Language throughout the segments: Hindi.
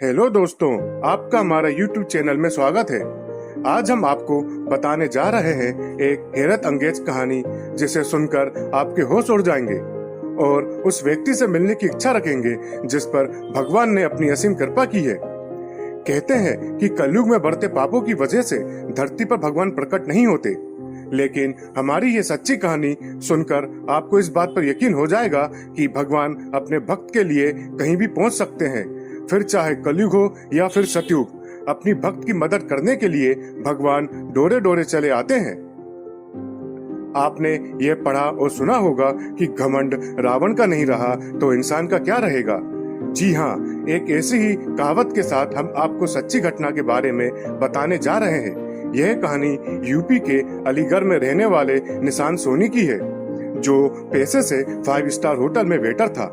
हेलो दोस्तों, आपका हमारा YouTube चैनल में स्वागत है। आज हम आपको बताने जा रहे हैं एक हैरत अंगेज कहानी जिसे सुनकर आपके होश उड़ जाएंगे और उस व्यक्ति से मिलने की इच्छा रखेंगे जिस पर भगवान ने अपनी असीम कृपा की है। कहते हैं कि कलयुग में बढ़ते पापों की वजह से धरती पर भगवान प्रकट नहीं होते, लेकिन हमारी ये सच्ची कहानी सुनकर आपको इस बात पर यकीन हो जाएगा कि भगवान अपने भक्त के लिए कहीं भी पहुंच सकते हैं। फिर चाहे कलयुग हो या फिर सतयुग, अपनी भक्त की मदद करने के लिए भगवान डोरे डोरे चले आते हैं। आपने ये पढ़ा और सुना होगा कि घमंड रावण का नहीं रहा तो इंसान का क्या रहेगा। जी हाँ, एक ऐसी ही कहावत के साथ हम आपको सच्ची घटना के बारे में बताने जा रहे हैं। यह कहानी यूपी के अलीगढ़ में रहने वाले निशान सोनी की है, जो पेशे से 5 स्टार होटल में वेटर था।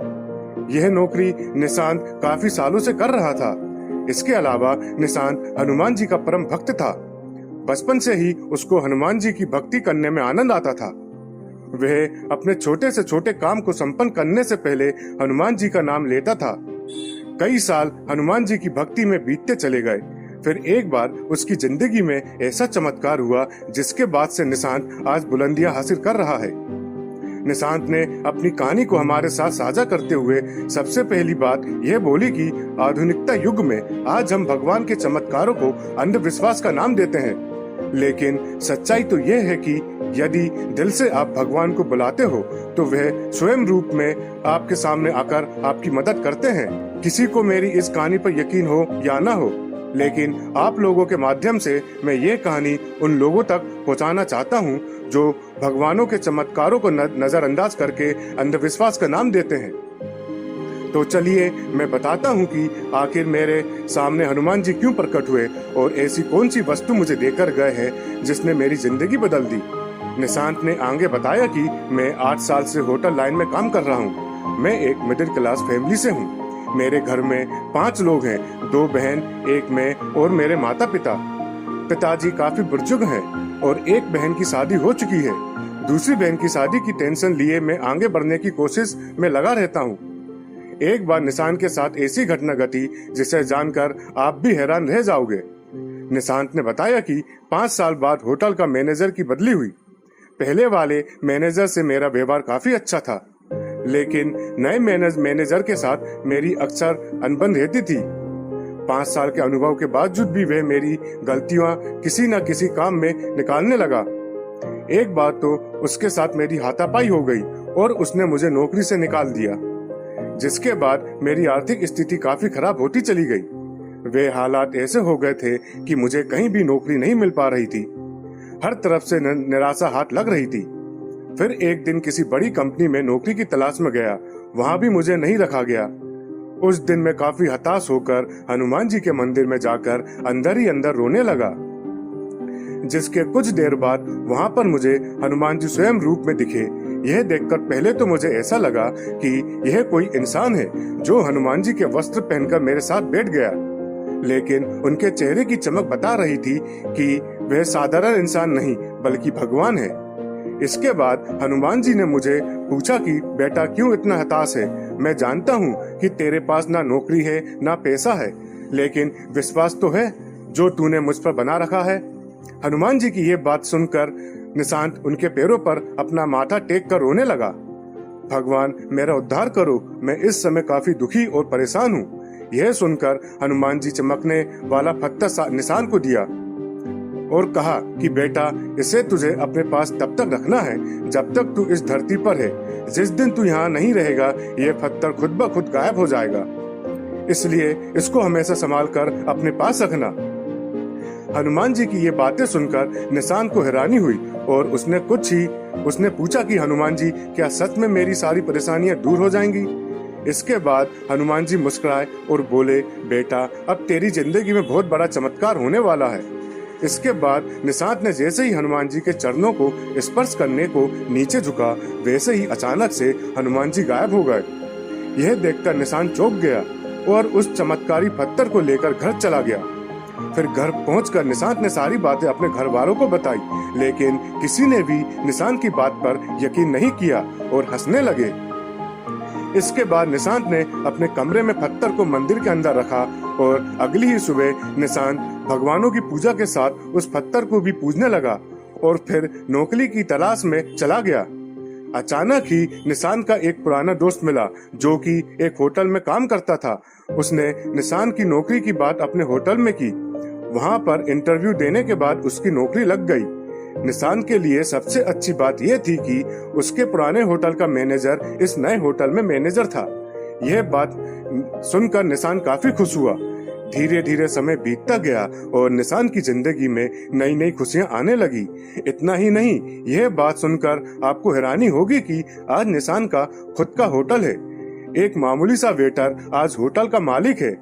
यह नौकरी निशांत काफी सालों से कर रहा था। इसके अलावा निशांत हनुमान जी का परम भक्त था। बचपन से ही उसको हनुमान जी की भक्ति करने में आनंद आता था। वह अपने छोटे से छोटे काम को संपन्न करने से पहले हनुमान जी का नाम लेता था। कई साल हनुमान जी की भक्ति में बीतते चले गए। फिर एक बार उसकी जिंदगी में ऐसा चमत्कार हुआ जिसके बाद से निशांत आज बुलंदियां हासिल कर रहा है। निशांत ने अपनी कहानी को हमारे साथ साझा करते हुए सबसे पहली बात यह बोली कि आधुनिकता युग में आज हम भगवान के चमत्कारों को अंधविश्वास का नाम देते हैं, लेकिन सच्चाई तो यह है कि यदि दिल से आप भगवान को बुलाते हो तो वह स्वयं रूप में आपके सामने आकर आपकी मदद करते हैं। किसी को मेरी इस कहानी पर यकीन हो या ना हो, लेकिन आप लोगों के माध्यम से मैं ये कहानी उन लोगों तक पहुंचाना चाहता हूं जो भगवानों के चमत्कारों को नजरअंदाज करके अंधविश्वास का नाम देते हैं। तो चलिए मैं बताता हूं कि आखिर मेरे सामने हनुमान जी क्यों प्रकट हुए और ऐसी कौन सी वस्तु मुझे देकर गए हैं जिसने मेरी जिंदगी बदल दी। निशांत ने आगे बताया कि मैं 8 साल से होटल लाइन में काम कर रहा हूं। मैं एक मिडिल क्लास फैमिली से हूं। मेरे घर में 5 लोग हैं, 2 बहन, 1 मैं और मेरे माता पिता। पिताजी काफी बुजुर्ग हैं और एक बहन की शादी हो चुकी है। दूसरी बहन की शादी की टेंशन लिए मैं आगे बढ़ने की कोशिश में लगा रहता हूँ। एक बार निशांत के साथ ऐसी घटना घटी जिसे जानकर आप भी हैरान रह जाओगे। निशांत ने बताया कि 5 साल बाद होटल का मैनेजर की बदली हुई। पहले वाले मैनेजर से मेरा व्यवहार काफी अच्छा था, लेकिन नए मैनेजर के साथ मेरी अक्सर अनबन रहती थी। 5 साल के अनुभव के बावजूद भी वह मेरी गलतियां किसी न किसी काम में निकालने लगा। एक बार तो उसके साथ मेरी हाथापाई हो गई और उसने मुझे नौकरी से निकाल दिया, जिसके बाद मेरी आर्थिक स्थिति काफी खराब होती चली गई। वे हालात ऐसे हो गए थे कि मुझे कहीं भी नौकरी नहीं मिल पा रही थी। हर तरफ से निराशा हाथ लग रही थी। फिर एक दिन किसी बड़ी कंपनी में नौकरी की तलाश में गया, वहां भी मुझे नहीं रखा गया। उस दिन मैं काफी हताश होकर हनुमान जी के मंदिर में जाकर अंदर ही अंदर रोने लगा। जिसके कुछ देर बाद वहां पर मुझे हनुमान जी स्वयं रूप में दिखे। यह देखकर पहले तो मुझे ऐसा लगा कि यह कोई इंसान है जो हनुमान जी के वस्त्र पहनकर मेरे साथ बैठ गया, लेकिन उनके चेहरे की चमक बता रही थी कि वह साधारण इंसान नहीं बल्कि भगवान है। इसके बाद हनुमान जी ने मुझे पूछा कि बेटा क्यों इतना हताश है। मैं जानता हूँ कि तेरे पास ना नौकरी है ना पैसा है, लेकिन विश्वास तो है जो तूने मुझ पर बना रखा है। हनुमान जी की ये बात सुनकर निशांत उनके पैरों पर अपना माथा टेक कर रोने लगा। भगवान मेरा उद्धार करो, मैं इस समय काफी दुखी और परेशान हूँ। यह सुनकर हनुमान जी चमकने वाला पत्थर निशांत को दिया और कहा कि बेटा इसे तुझे अपने पास तब तक रखना है जब तक तू इस धरती पर है। जिस दिन तू यहाँ नहीं रहेगा ये पत्थर खुद ब खुद गायब हो जाएगा, इसलिए इसको हमेशा संभाल कर अपने पास रखना। हनुमान जी की ये बातें सुनकर निशांत को हैरानी हुई और उसने पूछा कि हनुमान जी क्या सच में मेरी सारी परेशानियां दूर हो जाएंगी। इसके बाद हनुमान जी मुस्कुराए और बोले, बेटा अब तेरी जिंदगी में बहुत बड़ा चमत्कार होने वाला है। इसके बाद निशांत ने जैसे ही हनुमान जी के चरणों को स्पर्श करने को नीचे झुका, वैसे ही अचानक से हनुमान जी गायब हो गए। यह देखकर निशांत चौंक गया और उस चमत्कारी पत्थर को लेकर घर चला गया। फिर घर पहुंचकर निशांत ने सारी बातें अपने घर वालों को बताई, लेकिन किसी ने भी निशांत की बात पर यकीन नहीं किया और हंसने लगे। इसके बाद निशांत ने अपने कमरे में पत्थर को मंदिर के अंदर रखा और अगली ही सुबह निशांत भगवानों की पूजा के साथ उस पत्थर को भी पूजने लगा और फिर नौकरी की तलाश में चला गया। अचानक ही निशांत का एक पुराना दोस्त मिला जो कि एक होटल में काम करता था। उसने निशांत की नौकरी की बात अपने होटल में की। वहां पर इंटरव्यू देने के बाद उसकी नौकरी लग गई। निशांत के लिए सबसे अच्छी बात यह थी कि उसके पुराने होटल का मैनेजर इस नए होटल में मैनेजर था। यह बात सुनकर निशांत काफी खुश हुआ। धीरे धीरे समय बीतता गया और निशांत की जिंदगी में नई नई खुशियां आने लगी। इतना ही नहीं, यह बात सुनकर आपको हैरानी होगी कि आज निशांत का खुद का होटल है। एक मामूली सा वेटर आज होटल का मालिक है।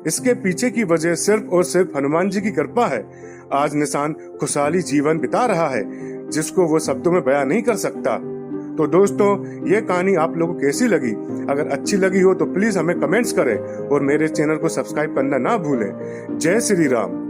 इसके पीछे की वजह सिर्फ और सिर्फ हनुमान जी की कृपा है। आज निशांत खुशहाली जीवन बिता रहा है जिसको वो शब्दों में बयां नहीं कर सकता। तो दोस्तों, ये कहानी आप लोगों को कैसी लगी? अगर अच्छी लगी हो तो प्लीज हमें कमेंट्स करें और मेरे चैनल को सब्सक्राइब करना ना भूलें। जय श्री राम।